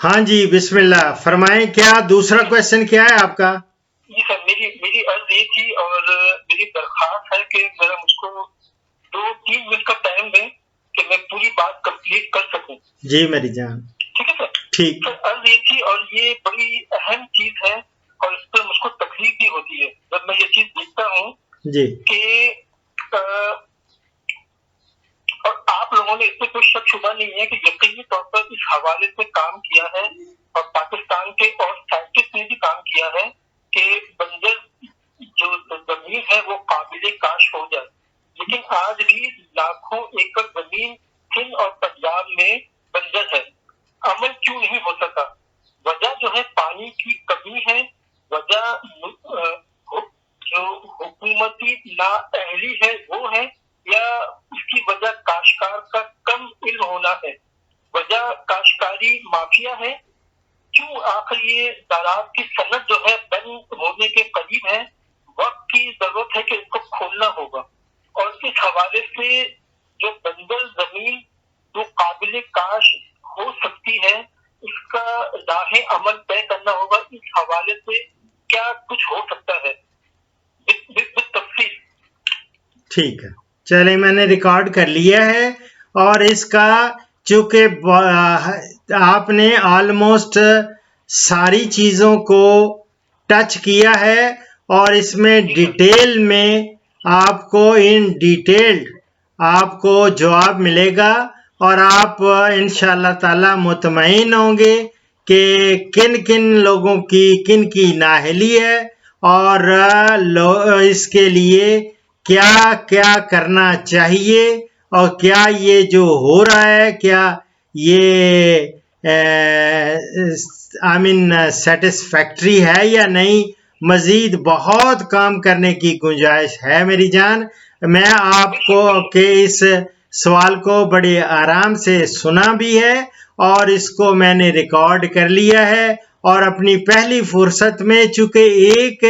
ہاں جی بسم اللہ فرمائیں، کیا دوسرا کویشچن کیا ہے آپ کا؟ جی سر، میری عرض یہ تھی اور میری درخواست ہے کہ ذرا مجھ کو 2-3 منٹ کا ٹائم دیں کہ میں پوری بات کمپلیٹ کر سکوں. جی میری جان. ٹھیک ہے سر. ٹھیک. سر عرض یہ تھی اور یہ بڑی اہم چیز ہے اور اس پر مجھ کو تکلیف بھی ہوتی ہے جب میں یہ چیز دیکھتا ہوں جی. کہ اور آپ لوگوں نے اس میں کوئی شک شبہ نہیں ہے کہ یقینی طور پر اس حوالے سے کام کیا ہے اور پاکستان کے اور سائنٹسٹ نے بھی کام کیا ہے کہ بنجر جو زمین ہے وہ قابل کاشت ہو جائے. لیکن آج بھی لاکھوں ایکڑ زمین سندھ اور پنجاب میں بنجر ہے. عمل کیوں نہیں ہو سکا؟ وجہ جو ہے پانی کی کمی ہے، وجہ جو حکومتی نااہلی ہے وہ ہے، یا اس کی وجہ کاشتکار کا کم علم ہونا ہے، وجہ کاشتکاری مافیا ہے. کیوں آخر یہ زراعت کی صنعت جو ہے بند ہونے کے قریب ہے؟ وقت کی ضرورت ہے کہ اس کو کھولنا ہوگا. اور اس حوالے سے جو بنجر زمین جو قابل کاشت ہو سکتی ہے اس کا راہ عمل طے کرنا ہوگا. اس حوالے سے کیا کچھ ہو سکتا ہے بالتفصیل؟ ٹھیک ہے، چلے میں نے ریکارڈ کر لیا ہے اور اس کا چونکہ آپ نے آلموسٹ ساری چیزوں کو ٹچ کیا ہے اور اس میں ڈیٹیل میں آپ کو ان ڈیٹیلڈ آپ کو جواب ملے گا اور آپ انشاءاللہ تعالی مطمئن ہوں گے کہ کن کن لوگوں کی کن کی نااہلی ہے اور اس کے لیے کیا کیا کرنا چاہیے اور کیا یہ جو ہو رہا ہے کیا یہ سیٹسفیکٹری ہے یا نہیں. مزید بہت کام کرنے کی گنجائش ہے میری جان. میں آپ کو کہ اس سوال کو بڑے آرام سے سنا بھی ہے اور اس کو میں نے ریکارڈ کر لیا ہے اور اپنی پہلی فرصت میں چونکہ ایک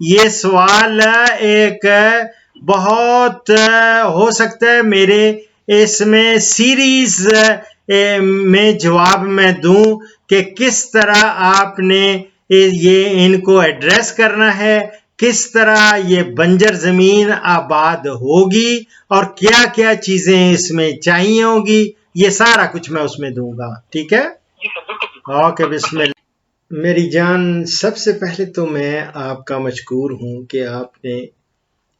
یہ سوال ایک بہت ہو سکتا ہے میرے اس میں سیریز میں جواب میں دوں کہ کس طرح آپ نے یہ ان کو ایڈریس کرنا ہے، کس طرح یہ بنجر زمین آباد ہوگی اور کیا کیا چیزیں اس میں چاہیے ہوگی، یہ سارا کچھ میں اس میں دوں گا. ٹھیک ہے؟ اوکے بسم اللہ. میری جان سب سے پہلے تو میں آپ کا مشکور ہوں کہ آپ نے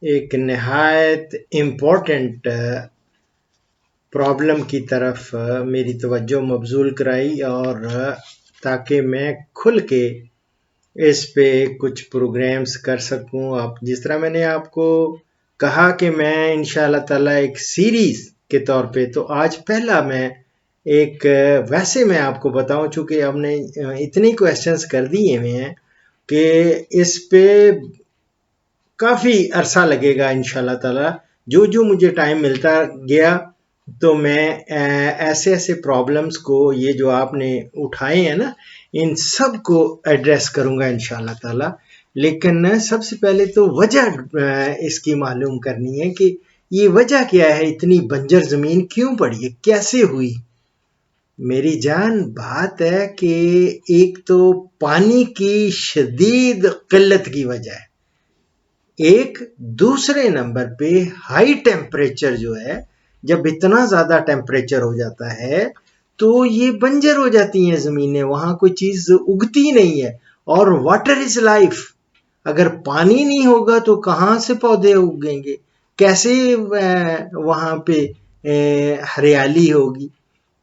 ایک نہایت امپورٹنٹ پرابلم کی طرف میری توجہ مبذول کرائی اور تاکہ میں کھل کے اس پہ کچھ پروگرامز کر سکوں. آپ جس طرح میں نے آپ کو کہا کہ میں انشاءاللہ تعالی ایک سیریز کے طور پہ، تو آج پہلا میں ایک ویسے میں آپ کو بتاؤں چونکہ ہم نے اتنی کویسچنز کر دیے ہوئے ہیں کہ اس پہ کافی عرصہ لگے گا انشاءاللہ تعالی. جو مجھے ٹائم ملتا گیا تو میں ایسے ایسے پرابلمز کو یہ جو آپ نے اٹھائے ہیں نا ان سب کو ایڈریس کروں گا انشاءاللہ تعالی. لیکن سب سے پہلے تو وجہ اس کی معلوم کرنی ہے کہ یہ وجہ کیا ہے، اتنی بنجر زمین کیوں پڑی ہے، کیسے ہوئی. میری جان بات ہے کہ ایک تو پانی کی شدید قلت کی وجہ ہے، ایک دوسرے نمبر پہ ہائی ٹیمپریچر جو ہے، جب اتنا زیادہ ٹیمپریچر ہو جاتا ہے تو یہ بنجر ہو جاتی ہیں زمینیں، وہاں کوئی چیز اگتی نہیں ہے. اور واٹر از لائف، اگر پانی نہیں ہوگا تو کہاں سے پودے اگیں گے، کیسے وہاں پہ ہریالی ہوگی.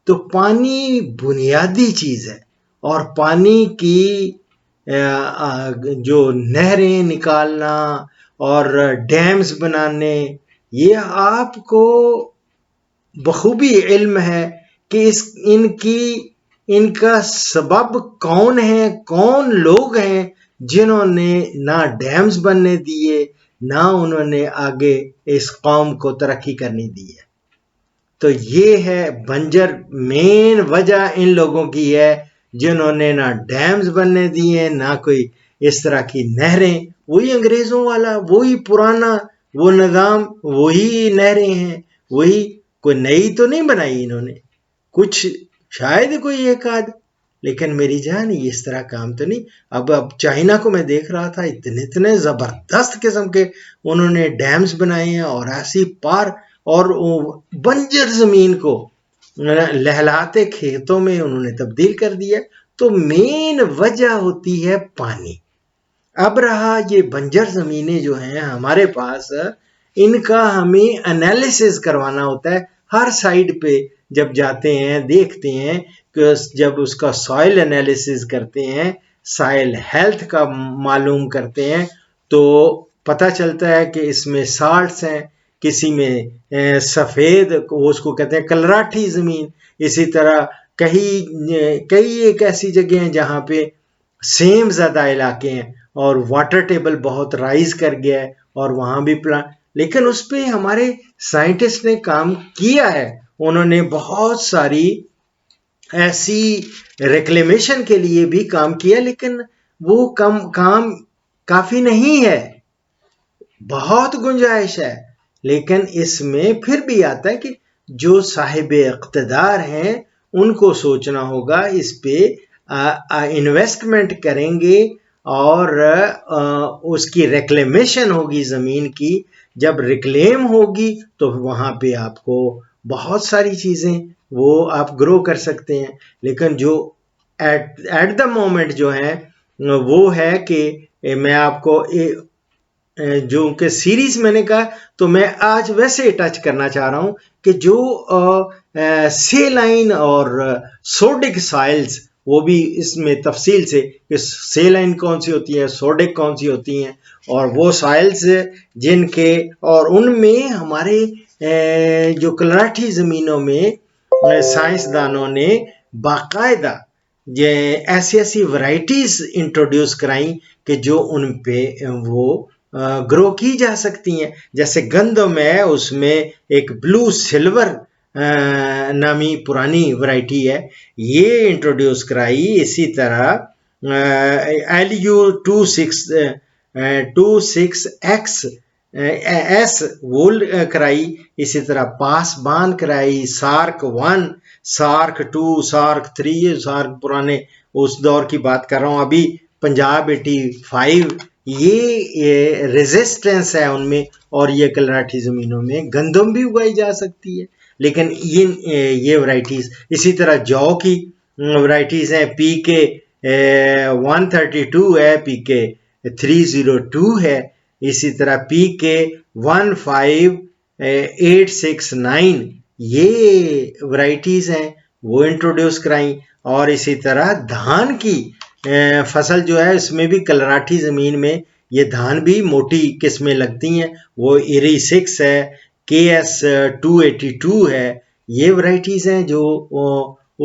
تو پانی بنیادی چیز ہے اور پانی کی جو نہریں نکالنا اور ڈیمز بنانے، یہ آپ کو بخوبی علم ہے کہ ان کا سبب کون ہے، کون لوگ ہیں جنہوں نے نہ ڈیمز بننے دیے نہ انہوں نے آگے اس قوم کو ترقی کرنے دی ہے. تو یہ ہے بنجر مین وجہ ان لوگوں کی ہے جنہوں نے نہ ڈیمز بننے دیے نہ کوئی اس طرح کی نہریں. وہی انگریزوں والا، وہی پرانا وہ نظام، وہی نہریں ہیں، وہی، کوئی نئی تو نہیں بنائی انہوں نے، کچھ شاید کوئی ایک آدھ لیکن میری جان یہ اس طرح کام تو نہیں. اب چائنا کو میں دیکھ رہا تھا، اتنے زبردست قسم کے انہوں نے ڈیمز بنائے ہیں اور ایسی پار، اور بنجر زمین کو لہلاتے کھیتوں میں انہوں نے تبدیل کر دیا. تو مین وجہ ہوتی ہے پانی. اب رہا یہ بنجر زمینیں جو ہیں ہمارے پاس، ان کا ہمیں انالیسز کروانا ہوتا ہے ہر سائڈ پہ. جب جاتے ہیں دیکھتے ہیں کہ جب اس کا سوائل انالیسز کرتے ہیں، سائل ہیلتھ کا معلوم کرتے ہیں، تو پتہ چلتا ہے کہ اس میں سالٹس ہیں، کسی میں سفید، اس کو کہتے ہیں کلراٹھی زمین. اسی طرح کئی ایک ایسی جگہ ہیں جہاں پہ سیم زیادہ علاقے ہیں اور واٹر ٹیبل بہت رائز کر گیا ہے اور وہاں بھی لیکن اس پہ ہمارے سائنٹسٹ نے کام کیا ہے. انہوں نے بہت ساری ایسی ریکلیمیشن کے لیے بھی کام کیا، لیکن وہ کام کافی نہیں ہے، بہت گنجائش ہے. لیکن اس میں پھر بھی آتا ہے کہ جو صاحب اقتدار ہیں ان کو سوچنا ہوگا، اس پہ انویسٹمنٹ کریں گے اور اس کی ریکلیمیشن ہوگی زمین کی. جب ریکلیم ہوگی تو وہاں پہ آپ کو بہت ساری چیزیں وہ آپ گرو کر سکتے ہیں. لیکن جو ایٹ دا مومنٹ جو ہے وہ ہے کہ میں آپ کو جو کہ سیریز میں نے کہا، تو میں آج ویسے ٹچ کرنا چاہ رہا ہوں کہ جو سیلائن اور سوڈک سائلز، وہ بھی اس میں تفصیل سے کہ سیلائن کون سی ہوتی ہے، سوڈک کون سی ہوتی ہیں، اور وہ سائلز جن کے، اور ان میں ہمارے جو کلراٹھی زمینوں میں سائنسدانوں نے باقاعدہ ایسی ورائٹیز انٹروڈیوس کرائیں کہ جو ان پہ وہ گرو کی جا سکتی ہیں. جیسے گندم ہے، اس میں ایک بلو سلور نامی پرانی ورائٹی ہے، یہ انٹروڈیوس کرائی. اسی طرح LU26X وول کرائی. اسی طرح پاسبان کرائی، سارک 1، سارک 2، سارک 3، سارک پرانے اس دور کی بات کر رہا ہوں. ابھی پنجاب 85، یہ ریزسٹنس ہے ان میں، اور یہ کلراٹھی زمینوں میں گندم بھی اگائی جا سکتی ہے. لیکن یہ ورائٹیز، اسی طرح جو کی ورائٹیز ہیں، PK 132 ہے، PK 302 ہے، اسی طرح PK 15869، یہ ورائٹیز ہیں وہ انٹروڈیوس کرائیں. اور اسی طرح دھان کی فصل جو ہے، اس میں بھی کلراٹھی زمین میں یہ دھان بھی موٹی قسمیں لگتی ہیں، وہ ایری 6 ہے، KS 282 ہے. یہ ورائٹیز ہیں جو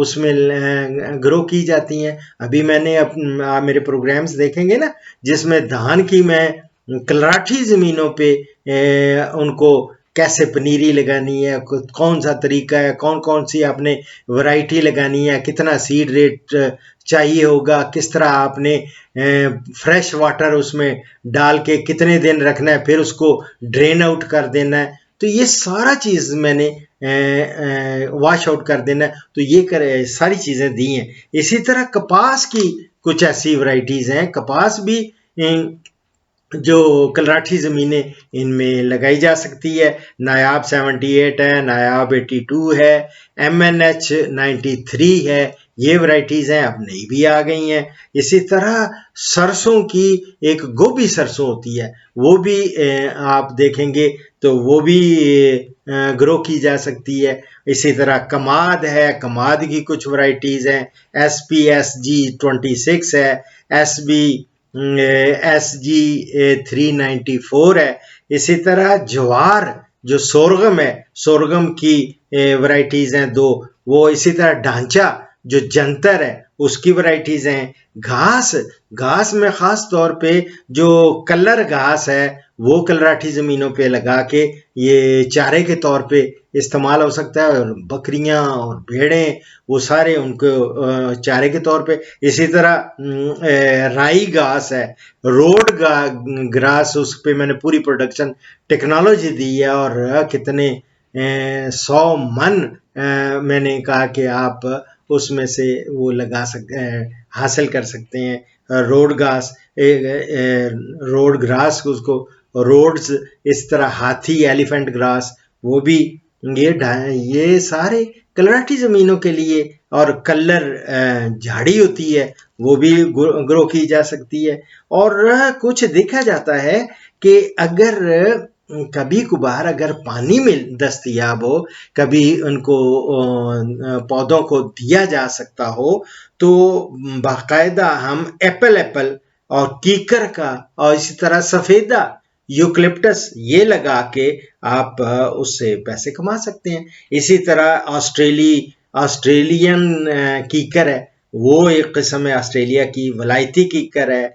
اس میں گرو کی جاتی ہیں. ابھی میں نے میرے پروگرامز دیکھیں گے نا، جس میں دھان کی میں کلراٹھی زمینوں پہ ان کو کیسے پنیری لگانی ہے، کون سا طریقہ ہے، کون سی آپ نے ورائٹی لگانی ہے، کتنا سیڈ ریٹ چاہیے ہوگا، کس طرح آپ نے فریش واٹر اس میں ڈال کے کتنے دن رکھنا ہے، پھر اس کو ڈرین آؤٹ کر دینا ہے. تو یہ سارا چیز میں نے واش آؤٹ کر دینا ہے. تو یہ ساری چیزیں دی ہیں. اسی طرح کپاس کی کچھ ایسی ورائٹیز ہیں، کپاس بھی جو کلراٹھی زمینیں ان میں لگائی جا سکتی ہے. نایاب 78 ہے، نایاب 82 ہے، MNH 93 ہے، یہ ورائٹیز ہیں، اب نئی بھی آ گئی ہیں. اسی طرح سرسوں کی ایک گوبھی سرسوں ہوتی ہے، وہ بھی آپ دیکھیں گے تو وہ بھی گرو کی جا سکتی ہے. اسی طرح کماد ہے، کماد کی کچھ ورائٹیز ہیں، SPSG 26 ہے، SG 394 ہے. اسی طرح جوار جو سورگم ہے، سورگم کی ورائٹیز ہیں 2، وہ اسی طرح ڈھانچہ جو جنتر ہے اس کی ورائٹیز ہیں. گھاس میں خاص طور پہ جو کلر گھاس ہے وہ کلراٹھی زمینوں پہ لگا کے یہ چارے کے طور پہ استعمال ہو سکتا ہے، اور بکریاں اور بھیڑیں وہ سارے ان کو چارے کے طور پہ. اسی طرح رائی گھاس ہے، روڈ گراس، اس پہ میں نے پوری پروڈکشن ٹیکنالوجی دی ہے، اور کتنے 100 من میں نے کہا کہ آپ اس میں سے وہ حاصل کر سکتے ہیں. روڈ گراس اس کو روڈز، اس طرح ہاتھی ایلیفنٹ گراس وہ بھی یہ سارے کلراٹی زمینوں کے لیے. اور کلر جھاڑی ہوتی ہے وہ بھی گرو کی جا سکتی ہے. اور کچھ دیکھا جاتا ہے کہ اگر کبھی کبھار اگر پانی میں دستیاب ہو، کبھی ان کو پودوں کو دیا جا سکتا ہو، تو باقاعدہ ہم ایپل اور کیکر کا اور اسی طرح سفیدہ یوکلپٹس یہ لگا کے آپ اس سے پیسے کما سکتے ہیں. اسی طرح آسٹریلین کیکر ہے، وہ ایک قسم ہے آسٹریلیا کی ولایتی کیکر ہے.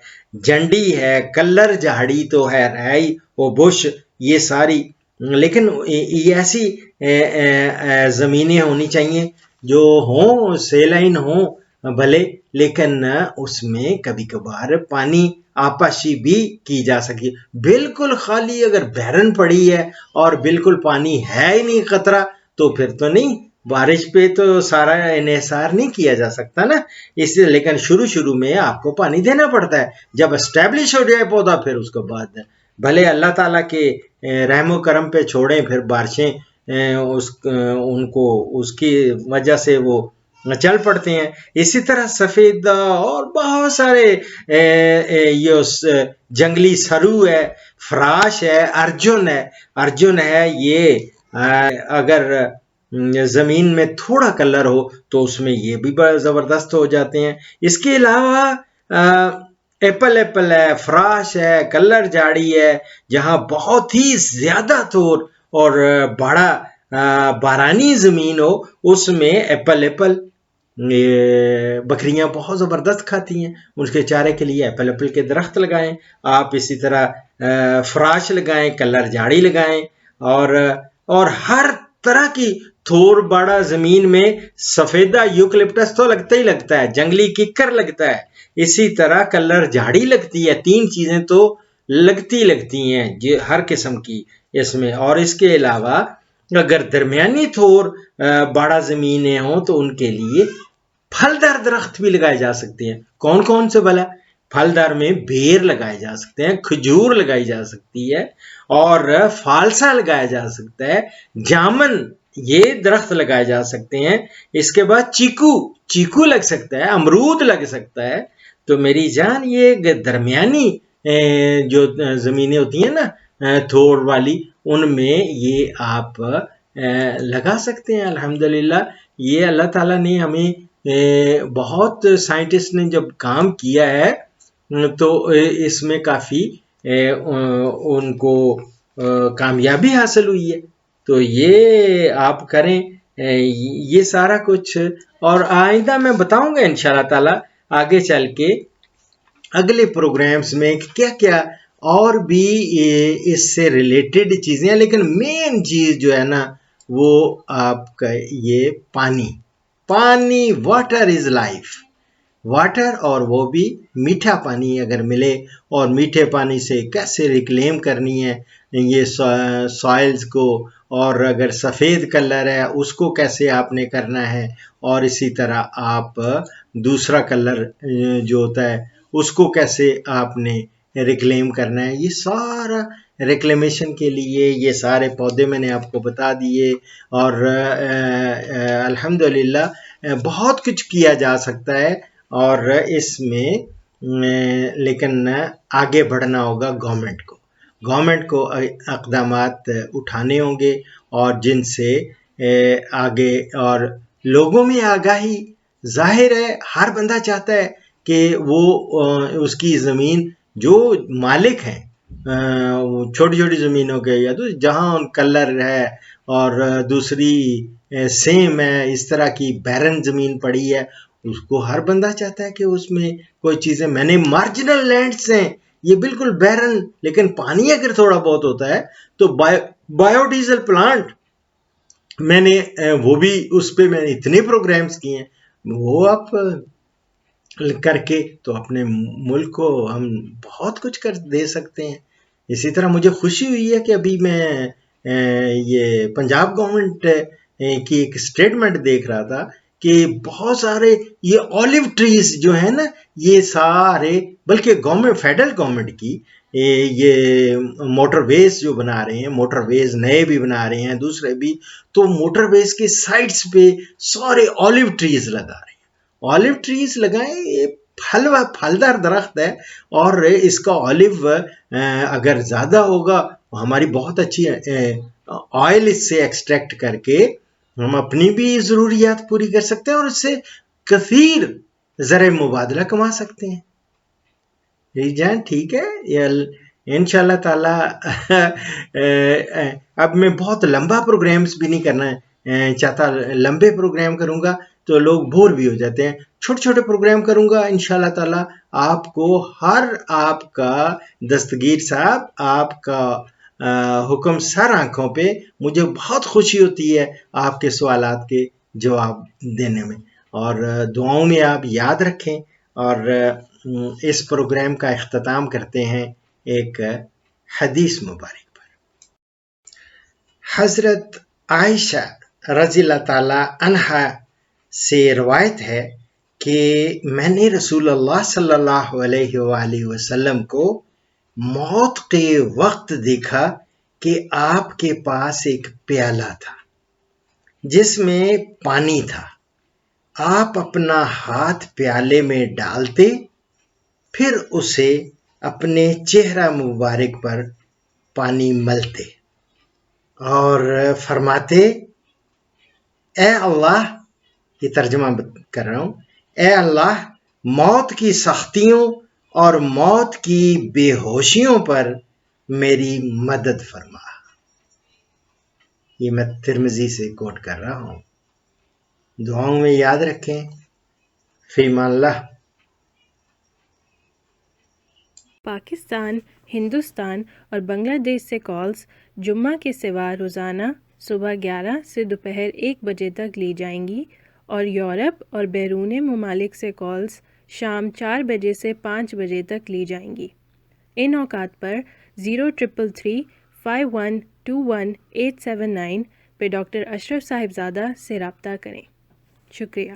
جنڈی ہے، کلر جھاڑی تو ہے ہی، وہ بش، یہ ساری. لیکن یہ ایسی زمینیں ہونی چاہیے جو ہوں سیلائن ہوں بھلے، لیکن اس میں کبھی کبھار پانی آپاشی بھی کی جا سکتی. بالکل خالی اگر بیرن پڑی ہے اور بالکل پانی ہے ہی نہیں خطرہ، تو پھر تو نہیں، بارش پہ تو سارا انحصار نہیں کیا جا سکتا نا. اس لیے لیکن شروع میں آپ کو پانی دینا پڑتا ہے. جب اسٹیبلش ہو جائے پودا، پھر اس کے بعد بھلے اللہ تعالیٰ کے رحم و کرم پہ چھوڑیں، پھر بارشیں ان کو اس کی وجہ سے وہ چل پڑتے ہیں. اسی طرح سفید اور بہت سارے یہ جنگلی سرو ہے، فراش ہے، ارجن ہے. یہ اگر زمین میں تھوڑا کلر ہو تو اس میں یہ بھی بڑا زبردست ہو جاتے ہیں. اس کے علاوہ ایپل ہے، فراش ہے، کلر جاڑی ہے. جہاں بہت ہی زیادہ طور اور بڑا بارانی زمین ہو، اس میں ایپل بکریاں بہت زبردست کھاتی ہیں. ان کے چارے کے لیے ایپل کے درخت لگائیں آپ. اسی طرح فراش لگائیں، کلر جاڑی لگائیں. اور ہر طرح کی تھور باڑا زمین میں سفیدہ یوکلپٹس تو لگتا ہی لگتا ہے، جنگلی ککر لگتا ہے، اسی طرح کلر جھاڑی لگتی ہے. 3 چیزیں تو لگتی ہیں ہر قسم کی اس میں. اور اس کے علاوہ اگر درمیانی تھور باڑا زمینیں ہوں تو ان کے لیے پھلدار درخت بھی لگائے جا سکتے ہیں. کون سے بھلا؟ پھلدار میں بیر لگائے جا سکتے ہیں، کھجور لگائی جا سکتی ہے، اور فالسا لگایا جا سکتا ہے، جامن یہ درخت لگائے جا سکتے ہیں. اس کے بعد چیکو لگ سکتا ہے، امرود لگ سکتا ہے. تو میری جان یہ درمیانی جو زمینیں ہوتی ہیں نا تھوڑ والی، ان میں یہ آپ لگا سکتے ہیں. الحمدللہ یہ اللہ تعالیٰ نے ہمیں بہت سائنٹسٹ نے جب کام کیا ہے تو اس میں کافی ان کو کامیابی حاصل ہوئی ہے. تو یہ آپ کریں یہ سارا کچھ. اور آئندہ میں بتاؤں گا انشاءاللہ تعالیٰ آگے چل کے اگلے پروگرامز میں کیا کیا اور بھی اس سے ریلیٹڈ چیزیں ہیں. لیکن مین چیز جو ہے نا وہ آپ کا یہ پانی. Water is life. واٹر، اور وہ بھی میٹھا پانی اگر ملے، اور میٹھے پانی سے کیسے ریکلیم کرنی ہے یہ سوائلز کو، اور اگر سفید کلر ہے اس کو کیسے آپ نے کرنا ہے، اور اسی طرح آپ دوسرا کلر جو ہوتا ہے اس کو کیسے آپ نے ریکلیم کرنا ہے. یہ سارا ریکلیمیشن کے لیے یہ سارے پودے میں نے آپ کو بتا دیے. اور الحمدللہ بہت کچھ کیا جا سکتا ہے. اور اس میں لیکن آگے بڑھنا ہوگا گورنمنٹ کو اقدامات اٹھانے ہوں گے، اور جن سے آگے اور لوگوں میں آگاہی. ظاہر ہے ہر بندہ چاہتا ہے کہ وہ اس کی زمین جو مالک ہیں چھوٹی چھوٹی زمینوں کے، یا تو جہاں کلر ہے اور دوسری سیم ہے، اس طرح کی بیرن زمین پڑی ہے، اس کو ہر بندہ چاہتا ہے کہ اس میں کوئی چیزیں. میں نے مارجنل لینڈز ہیں یہ بالکل بیرن، لیکن پانی اگر تھوڑا بہت ہوتا ہے تو بایو ڈیزل پلانٹ میں نے وہ بھی اس پہ میں نے اتنے پروگرامز کیے ہیں، وہ آپ کر کے تو اپنے ملک کو ہم بہت کچھ کر دے سکتے ہیں. اسی طرح مجھے خوشی ہوئی ہے کہ ابھی میں یہ پنجاب گورنمنٹ کی ایک سٹیٹمنٹ دیکھ رہا تھا کہ بہت سارے یہ آلیو ٹریز جو ہیں نا، یہ سارے، بلکہ گورنمنٹ، فیڈرل گورنمنٹ کی یہ موٹر ویز جو بنا رہے ہیں، موٹر ویز نئے بھی بنا رہے ہیں، دوسرے بھی، تو موٹر ویز کے سائڈس پہ سارے آلیو ٹریز لگا رہے ہیں. آلیو ٹریز لگائیں، یہ پھلدار درخت ہے، اور اس کا آلیو اگر زیادہ ہوگا، ہماری بہت اچھی آئل اس سے ایکسٹریکٹ کر کے ہم اپنی بھی ضروریات پوری کر سکتے ہیں، اور اس سے کثیر زرع مبادلہ کما سکتے ہیں. جان ٹھیک ہے، انشاءاللہ تعالی. اب میں بہت لمبا پروگرامز بھی نہیں کرنا چاہتا، لمبے پروگرام کروں گا تو لوگ بور بھی ہو جاتے ہیں. چھوٹے چھوٹے پروگرام کروں گا انشاءاللہ تعالی. آپ کو آپ کا دستگیر صاحب، آپ کا حکم سر آنکھوں پہ. مجھے بہت خوشی ہوتی ہے آپ کے سوالات کے جواب دینے میں، اور دعاؤں میں آپ یاد رکھیں. اور اس پروگرام کا اختتام کرتے ہیں ایک حدیث مبارک پر. حضرت عائشہ رضی اللہ تعالی عنہا سے روایت ہے کہ میں نے رسول اللہ صلی اللہ علیہ وآلہ وسلم کو موت کے وقت دیکھا کہ آپ کے پاس ایک پیالہ تھا جس میں پانی تھا. آپ اپنا ہاتھ پیالے میں ڈالتے، پھر اسے اپنے چہرہ مبارک پر پانی ملتے اور فرماتے، اے اللہ، یہ ترجمہ کر رہا ہوں، اے اللہ، موت کی سختیوں اور موت کی بے ہوشیوں پر میری مدد فرما. یہ میں ترمذی سے کوٹ کر رہا ہوں. دعاؤں میں یاد رکھیں. فی امان اللہ. پاکستان، ہندوستان اور بنگلہ دیش سے کالز جمعہ کے سوا روزانہ صبح 11 سے دوپہر 1 بجے تک لی جائیں گی، اور یورپ اور بیرون ممالک سے کالز شام 4 بجے سے 5 بجے تک لی جائیں گی. ان اوقات پر 0333 5121 879 پہ ڈاکٹر اشرف صاحبزادہ سے رابطہ کریں. شکریہ.